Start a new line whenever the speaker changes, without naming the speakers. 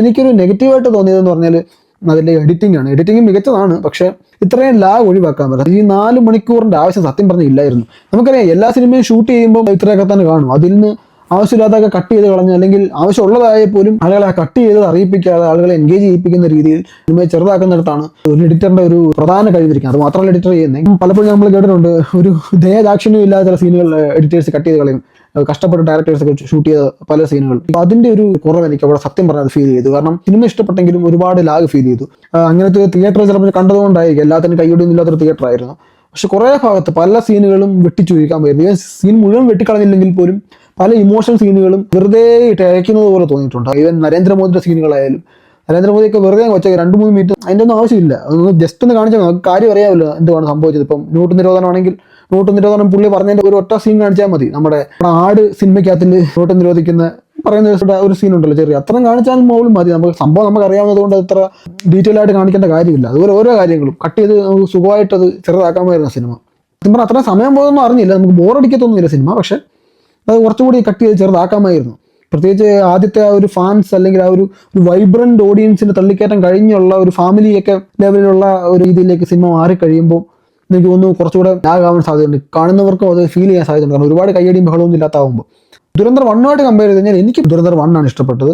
എനിക്കൊരു നെഗറ്റീവായിട്ട് തോന്നിയതെന്ന് പറഞ്ഞാൽ അതിൻ്റെ എഡിറ്റിംഗ് ആണ്. എഡിറ്റിംഗ് മികച്ചതാണ്, പക്ഷേ ഇത്രയും ലാഗ് ഒഴിവാക്കാൻ പറ്റും. ഈ 4 മണിക്കൂറിൻ്റെ ആവശ്യം സത്യം പറഞ്ഞാൽ ഇല്ലായിരുന്നു. നമുക്കറിയാം എല്ലാ സിനിമയും ഷൂട്ട് ചെയ്യുമ്പോൾ ഇത്രയൊക്കെ തന്നെ കാണും. അതിൽ നിന്ന് ആവശ്യമില്ലാതൊക്കെ കട്ട് ചെയ്ത് കളഞ്ഞ്, അല്ലെങ്കിൽ ആവശ്യമുള്ളതായ പോലും ആളുകളെ കട്ട് ചെയ്ത് അറിയിപ്പിക്കാതെ ആളുകളെ എൻഗേജ് ചെയ്യിപ്പിക്കുന്ന രീതിയിൽ സിനിമയെ ചെറുതാക്കുന്നിടത്താണ് ഒരു എഡിറ്ററിന്റെ ഒരു പ്രധാന കഴിവിരിക്കുന്നത്. അത് മാത്രമല്ല എഡിറ്റർ ചെയ്യുന്നത്. പലപ്പോഴും നമ്മൾ കേട്ടിട്ടുണ്ട്, ഒരു ദയദാക്ഷിണ്യം ഇല്ലാത്ത ചില സീനുകൾ എഡിറ്റേഴ്സ് കട്ട് ചെയ്ത് കളയും. കഷ്ടപ്പെട്ട് ഡയറക്ടേഴ്സ് ഒക്കെ ഷൂട്ട് ചെയ്ത പല സീനുകൾ. അതിന്റെ ഒരു കുറവ് എനിക്ക് അവിടെ സത്യം പറഞ്ഞത് ഫീൽ ചെയ്തു. കാരണം സിനിമ ഇഷ്ടപ്പെട്ടെങ്കിലും ഒരുപാട് ലാഗ് ഫീൽ ചെയ്തു. അങ്ങനത്തെ തിയേറ്റർ ചിലപ്പോൾ കണ്ടതുകൊണ്ടായിരിക്കും, എല്ലാത്തിനും കൈയൊടിയൊന്നും ഇല്ലാത്തൊരു തിയേറ്റർ ആയിരുന്നു. പക്ഷെ കുറേ ഭാഗത്ത് പല സീനുകളും വെട്ടിച്ചുരുക്കാൻ പറ്റും. സീൻ മുഴുവൻ വെട്ടിക്കളഞ്ഞില്ലെങ്കിൽ പോലും പല ഇമോഷണൽ സീനുകളും വെറുതെ ഇട്ടയക്കുന്നത് പോലെ തോന്നിയിട്ടുണ്ട്. ഈവൻ നരേന്ദ്രമോദിയുടെ സീനുകളായാലും, നരേന്ദ്രമോദിയൊക്കെ വെറുതെ വെച്ചാൽ 2-3 മിനിറ്റ് അതിൻ്റെ ഒന്നും ആവശ്യമില്ല. അതൊന്ന് ജസ്റ്റ് ഒന്ന് കാണിച്ചാൽ കാര്യം അറിയാമല്ലോ എന്തുവാണ് സംഭവിച്ചത്. ഇപ്പം നോട്ട് നിരോധനമാണെങ്കിൽ നോട്ട് നിരോധനം പുള്ളി പറഞ്ഞതിൻ്റെ ഒരു ഒറ്റ സീൻ കാണിച്ചാൽ മതി. നമ്മുടെ ആട് സിനിമയ്ക്കകത്തിൽ നോട്ട് നിരോധിക്കുന്ന പറയുന്ന ഒരു സീൻ ഉണ്ടല്ലോ ചെറിയ, അത്രയും കാണിച്ചാൽ പോലും മതി. നമുക്ക് സംഭവം നമുക്ക് അറിയാവുന്നത് കൊണ്ട് അത്ര ഡീറ്റെയിൽ ആയിട്ട് കാണിക്കേണ്ട കാര്യമില്ല. അതുപോലെ ഓരോ കാര്യങ്ങളും കട്ട് ചെയ്ത് സുഖമായിട്ട് അത് ചെറുതാക്കാമായിരുന്ന സിനിമ. സത്യം പറഞ്ഞാൽ അത്ര സമയം പോയതൊന്നും അറിഞ്ഞില്ല. നമുക്ക് ബോറടിക്കത്തൊന്നുമില്ല സിനിമ, പക്ഷെ അത് കുറച്ചുകൂടി കട്ട് ചെയ്ത് ചെറുതാക്കാമായിരുന്നു. പ്രത്യേകിച്ച് ആദ്യത്തെ ആ ഒരു ഫാൻസ്, അല്ലെങ്കിൽ ആ ഒരു വൈബ്രന്റ് ഓഡിയൻസിന് തള്ളിക്കയറ്റാൻ കഴിഞ്ഞുള്ള ഒരു ഫാമിലിയൊക്കെ ലെവലിലുള്ള ഒരു രീതിയിലേക്ക് സിനിമ മാറിക്കഴിയുമ്പോൾ എനിക്ക് തോന്നുന്നു കുറച്ചുകൂടെ ലാഗാവാൻ സാധ്യതയുണ്ട്. കാണുന്നവർക്കും അത് ഫീൽ ചെയ്യാൻ സാധ്യതയുണ്ട്. കാരണം ഒരുപാട് കയ്യടിയും ബഹളമൊന്നും ഇല്ലാത്താവുമ്പോൾ. ദുരന്തർ 1 കമ്പയർ ചെയ്ത് കഴിഞ്ഞാൽ എനിക്ക് ദുരന്തർ 1 ഇഷ്ടപ്പെട്ടത്.